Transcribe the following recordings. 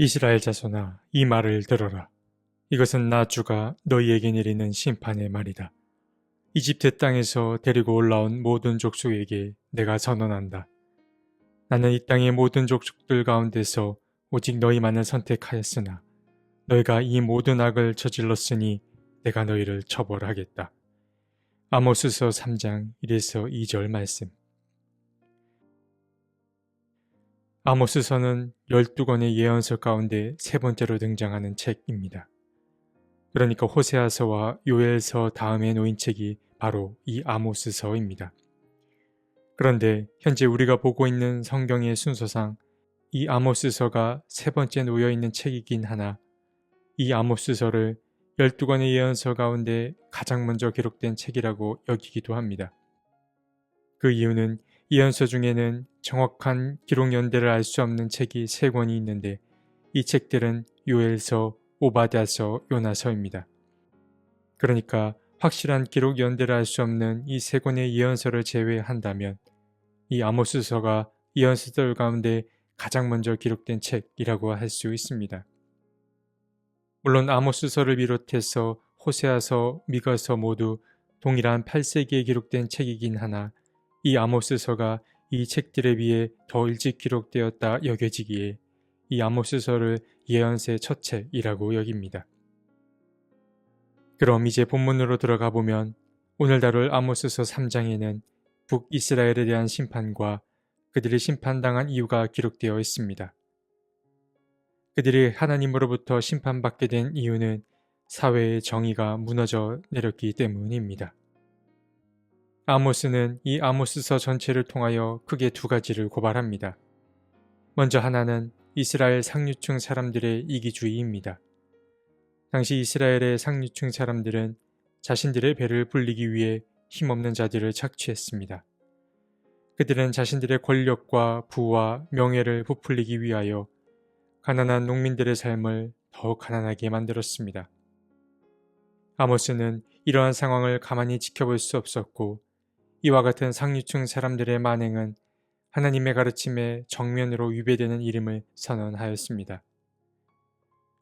이스라엘 자손아, 이 말을 들어라. 이것은 나 주가 너희에게 내리는 심판의 말이다. 이집트 땅에서 데리고 올라온 모든 족속에게 내가 선언한다. 나는 이 땅의 모든 족속들 가운데서 오직 너희만을 선택하였으나 너희가 이 모든 악을 저질렀으니 내가 너희를 처벌하겠다. 아모스서 3장 1에서 2절 말씀. 아모스서는 12권의 예언서 가운데 세 번째로 등장하는 책입니다. 그러니까 호세아서와 요엘서 다음에 놓인 책이 바로 이 아모스서입니다. 그런데 현재 우리가 보고 있는 성경의 순서상 이 아모스서가 세 번째 놓여 있는 책이긴 하나 이 아모스서를 12권의 예언서 가운데 가장 먼저 기록된 책이라고 여기기도 합니다. 그 이유는 예언서 중에는 정확한 기록 연대를 알 수 없는 책이 세 권이 있는데 이 책들은 요엘서, 오바댜서, 요나서입니다. 그러니까 확실한 기록 연대를 알 수 없는 이 세 권의 예언서를 제외한다면 이 아모스서가 예언서들 가운데 가장 먼저 기록된 책이라고 할 수 있습니다. 물론 아모스서를 비롯해서 호세아서, 미가서 모두 동일한 8세기에 기록된 책이긴 하나 이 아모스서가 이 책들에 비해 더 일찍 기록되었다 여겨지기에 이 아모스서를 예언서의 첫 책이라고 여깁니다. 그럼 이제 본문으로 들어가 보면 오늘 다룰 아모스서 3장에는 북이스라엘에 대한 심판과 그들이 심판당한 이유가 기록되어 있습니다. 그들이 하나님으로부터 심판받게 된 이유는 사회의 정의가 무너져 내렸기 때문입니다. 아모스는 이 아모스서 전체를 통하여 크게 두 가지를 고발합니다. 먼저 하나는 이스라엘 상류층 사람들의 이기주의입니다. 당시 이스라엘의 상류층 사람들은 자신들의 배를 불리기 위해 힘없는 자들을 착취했습니다. 그들은 자신들의 권력과 부와 명예를 부풀리기 위하여 가난한 농민들의 삶을 더 가난하게 만들었습니다. 아모스는 이러한 상황을 가만히 지켜볼 수 없었고 이와 같은 상류층 사람들의 만행은 하나님의 가르침에 정면으로 위배되는 일임을 선언하였습니다.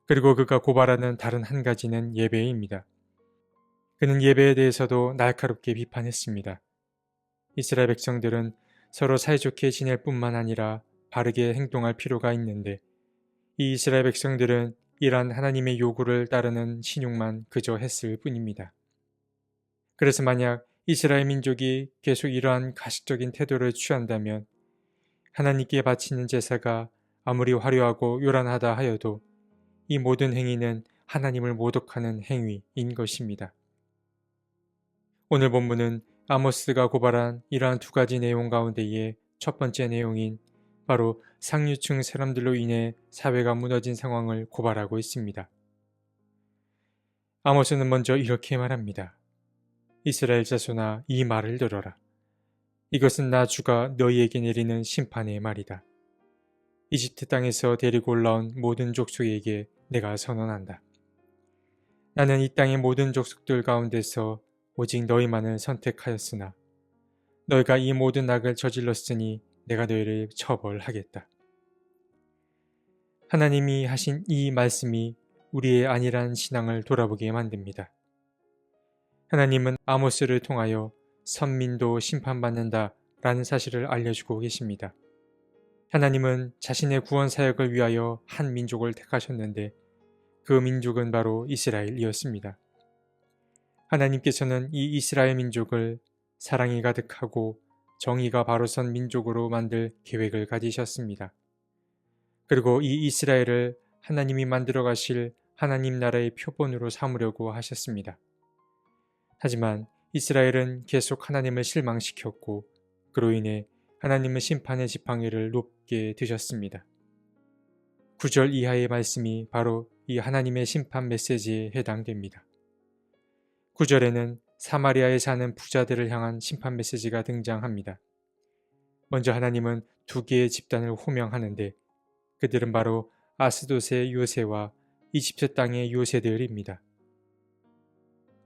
그리고 그가 고발하는 다른 한 가지는 예배입니다. 그는 예배에 대해서도 날카롭게 비판했습니다. 이스라엘 백성들은 서로 사이좋게 지낼 뿐만 아니라 바르게 행동할 필요가 있는데 이 이스라엘 백성들은 이러한 하나님의 요구를 따르는 신용만 그저 했을 뿐입니다. 그래서 만약 이스라엘 민족이 계속 이러한 가식적인 태도를 취한다면 하나님께 바치는 제사가 아무리 화려하고 요란하다 하여도 이 모든 행위는 하나님을 모독하는 행위인 것입니다. 오늘 본문은 아모스가 고발한 이러한 두 가지 내용 가운데의 첫 번째 내용인 바로 상류층 사람들로 인해 사회가 무너진 상황을 고발하고 있습니다. 아모스는 먼저 이렇게 말합니다. 이스라엘 자손아, 이 말을 들어라. 이것은 나 주가 너희에게 내리는 심판의 말이다. 이집트 땅에서 데리고 올라온 모든 족속에게 내가 선언한다. 나는 이 땅의 모든 족속들 가운데서 오직 너희만을 선택하였으나 너희가 이 모든 악을 저질렀으니 내가 너희를 처벌하겠다. 하나님이 하신 이 말씀이 우리의 안일한 신앙을 돌아보게 만듭니다. 하나님은 아모스를 통하여 선민도 심판받는다 라는 사실을 알려주고 계십니다. 하나님은 자신의 구원 사역을 위하여 한 민족을 택하셨는데 그 민족은 바로 이스라엘이었습니다. 하나님께서는 이 이스라엘 민족을 사랑이 가득하고 정의가 바로 선 민족으로 만들 계획을 가지셨습니다. 그리고 이 이스라엘을 하나님이 만들어 가실 하나님 나라의 표본으로 삼으려고 하셨습니다. 하지만 이스라엘은 계속 하나님을 실망시켰고 그로 인해 하나님의 심판의 지팡이를 높게 드셨습니다. 9절 이하의 말씀이 바로 이 하나님의 심판 메시지에 해당됩니다. 9절에는 사마리아에 사는 부자들을 향한 심판 메시지가 등장합니다. 먼저 하나님은 두 개의 집단을 호명하는데 그들은 바로 아스돗의 요새와 이집트 땅의 요새들입니다.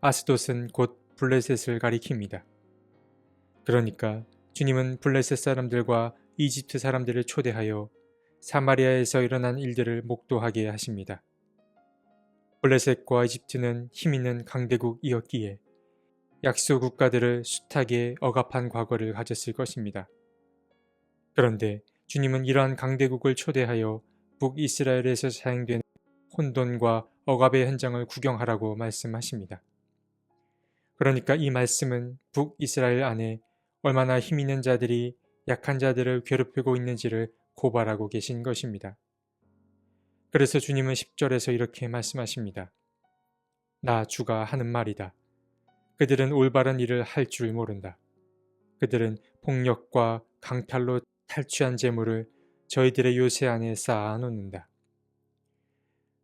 아스돗은 곧 블레셋을 가리킵니다. 그러니까 주님은 블레셋 사람들과 이집트 사람들을 초대하여 사마리아에서 일어난 일들을 목도하게 하십니다. 블레셋과 이집트는 힘있는 강대국이었기에 약소 국가들을 숱하게 억압한 과거를 가졌을 것입니다. 그런데 주님은 이러한 강대국을 초대하여 북이스라엘에서 사행되는 혼돈과 억압의 현장을 구경하라고 말씀하십니다. 그러니까 이 말씀은 북이스라엘 안에 얼마나 힘있는 자들이 약한 자들을 괴롭히고 있는지를 고발하고 계신 것입니다. 그래서 주님은 10절에서 이렇게 말씀하십니다. 나 주가 하는 말이다. 그들은 올바른 일을 할 줄 모른다. 그들은 폭력과 강탈로 탈취한 재물을 저희들의 요새 안에 쌓아 놓는다.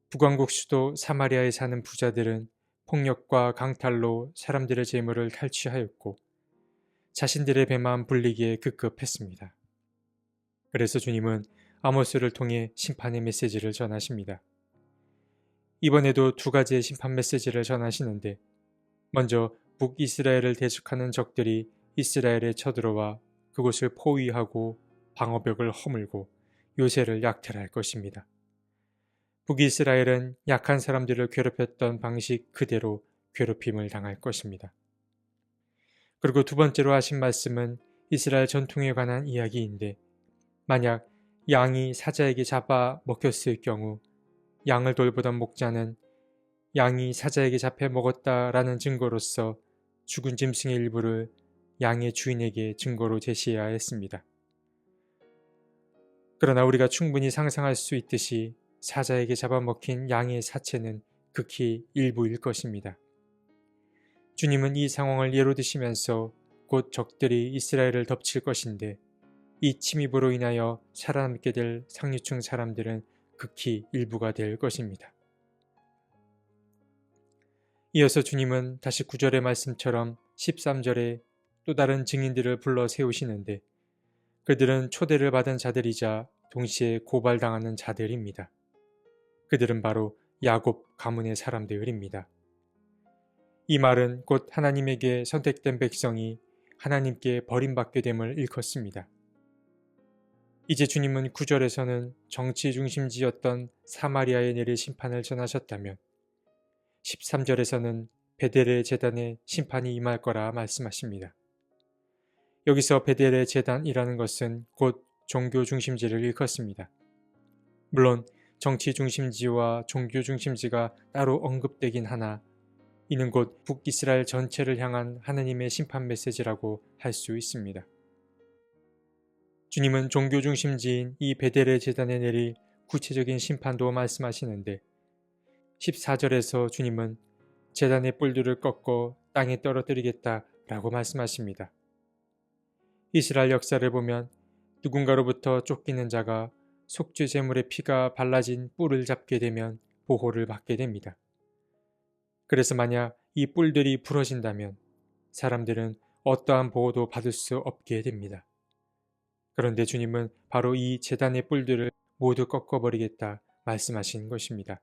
북왕국 수도 사마리아에 사는 부자들은 폭력과 강탈로 사람들의 재물을 탈취하였고 자신들의 배만 불리기에 급급했습니다. 그래서 주님은 아모스를 통해 심판의 메시지를 전하십니다. 이번에도 두 가지의 심판 메시지를 전하시는데 먼저 북이스라엘을 대적하는 적들이 이스라엘에 쳐들어와 그곳을 포위하고 방어벽을 허물고 요새를 약탈할 것입니다. 북이스라엘은 약한 사람들을 괴롭혔던 방식 그대로 괴롭힘을 당할 것입니다. 그리고 두 번째로 하신 말씀은 이스라엘 전통에 관한 이야기인데 만약 양이 사자에게 잡아 먹혔을 경우 양을 돌보던 목자는 양이 사자에게 잡혀 먹었다라는 증거로서 죽은 짐승의 일부를 양의 주인에게 증거로 제시해야 했습니다. 그러나 우리가 충분히 상상할 수 있듯이 사자에게 잡아먹힌 양의 사체는 극히 일부일 것입니다. 주님은 이 상황을 예로 드시면서 곧 적들이 이스라엘을 덮칠 것인데 이 침입으로 인하여 살아남게 될 상류층 사람들은 극히 일부가 될 것입니다. 이어서 주님은 다시 9절의 말씀처럼 13절에 또 다른 증인들을 불러 세우시는데 그들은 초대를 받은 자들이자 동시에 고발당하는 자들입니다. 그들은 바로 야곱 가문의 사람들입니다. 이 말은 곧 하나님에게 선택된 백성이 하나님께 버림받게 됨을 일컫습니다. 이제 주님은 9절에서는 정치 중심지였던 사마리아에 내릴 심판을 전하셨다면 13절에서는 베델의 제단에 심판이 임할 거라 말씀하십니다. 여기서 베델의 제단이라는 것은 곧 종교 중심지를 일컫습니다. 물론 정치 중심지와 종교 중심지가 따로 언급되긴 하나 이는 곧 북이스라엘 전체를 향한 하느님의 심판 메시지라고 할 수 있습니다. 주님은 종교 중심지인 이 베델의 제단에 내릴 구체적인 심판도 말씀하시는데 14절에서 주님은 제단의 뿔들을 꺾어 땅에 떨어뜨리겠다라고 말씀하십니다. 이스라엘 역사를 보면 누군가로부터 쫓기는 자가 속죄 제물의 피가 발라진 뿔을 잡게 되면 보호를 받게 됩니다. 그래서 만약 이 뿔들이 부러진다면 사람들은 어떠한 보호도 받을 수 없게 됩니다. 그런데 주님은 바로 이 제단의 뿔들을 모두 꺾어버리겠다 말씀하신 것입니다.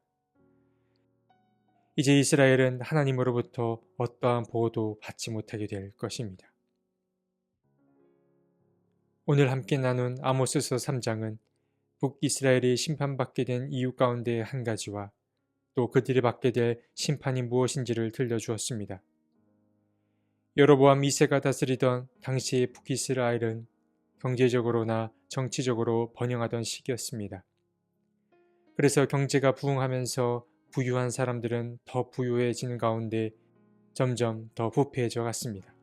이제 이스라엘은 하나님으로부터 어떠한 보호도 받지 못하게 될 것입니다. 오늘 함께 나눈 아모스서 3장은 북이스라엘이 심판받게 된 이유 가운데 한 가지와 또 그들이 받게 될 심판이 무엇인지를 들려주었습니다. 여로보암 2세가 다스리던 당시의 북이스라엘은 경제적으로나 정치적으로 번영하던 시기였습니다. 그래서 경제가 부흥하면서 부유한 사람들은 더 부유해지는 가운데 점점 더 부패해져 갔습니다.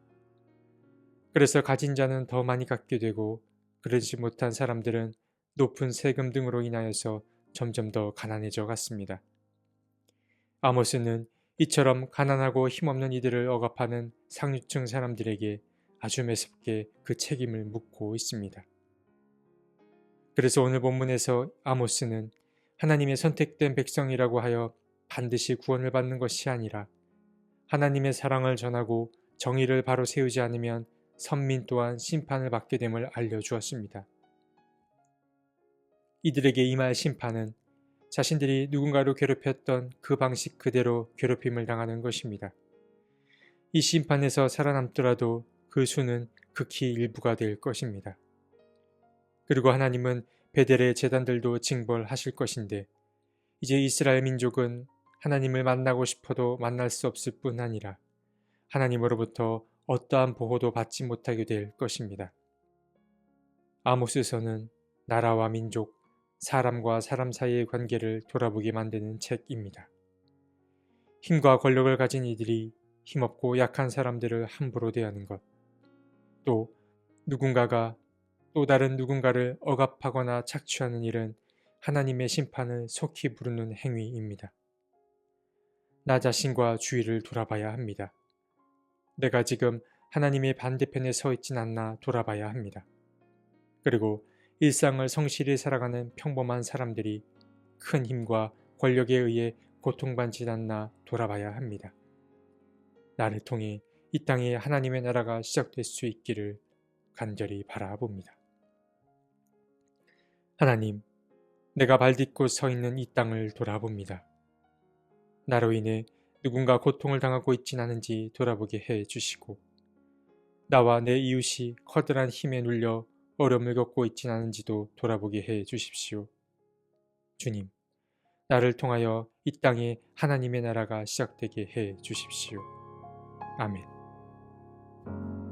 그래서 가진 자는 더 많이 갖게 되고 그러지 못한 사람들은 높은 세금 등으로 인하여서 점점 더 가난해져 갔습니다. 아모스는 이처럼 가난하고 힘없는 이들을 억압하는 상류층 사람들에게 아주 매섭게 그 책임을 묻고 있습니다. 그래서 오늘 본문에서 아모스는 하나님의 선택된 백성이라고 하여 반드시 구원을 받는 것이 아니라 하나님의 사랑을 전하고 정의를 바로 세우지 않으면 선민 또한 심판을 받게 됨을 알려주었습니다. 이들에게 임할 심판은 자신들이 누군가를 괴롭혔던 그 방식 그대로 괴롭힘을 당하는 것입니다. 이 심판에서 살아남더라도 그 수는 극히 일부가 될 것입니다. 그리고 하나님은 베델의 제단들도 징벌하실 것인데 이제 이스라엘 민족은 하나님을 만나고 싶어도 만날 수 없을 뿐 아니라 하나님으로부터 어떠한 보호도 받지 못하게 될 것입니다. 아모스서는 나라와 민족, 사람과 사람 사이의 관계를 돌아보게 만드는 책입니다. 힘과 권력을 가진 이들이 힘없고 약한 사람들을 함부로 대하는 것, 또 누군가가 또 다른 누군가를 억압하거나 착취하는 일은 하나님의 심판을 속히 부르는 행위입니다. 나 자신과 주위를 돌아봐야 합니다. 내가 지금 하나님의 반대편에 서 있진 않나 돌아봐야 합니다. 그리고 일상을 성실히 살아가는 평범한 사람들이 큰 힘과 권력에 의해 고통받지 않나 돌아봐야 합니다. 나를 통해 이 땅에 하나님의 나라가 시작될 수 있기를 간절히 바라봅니다. 하나님, 내가 발딛고 서 있는 이 땅을 돌아봅니다. 나로 인해 누군가 고통을 당하고 있진 않은지 돌아보게 해 주시고, 나와 내 이웃이 커다란 힘에 눌려 어려움을 겪고 있진 않은지도 돌아보게 해 주십시오. 주님, 나를 통하여 이 땅에 하나님의 나라가 시작되게 해 주십시오. 아멘.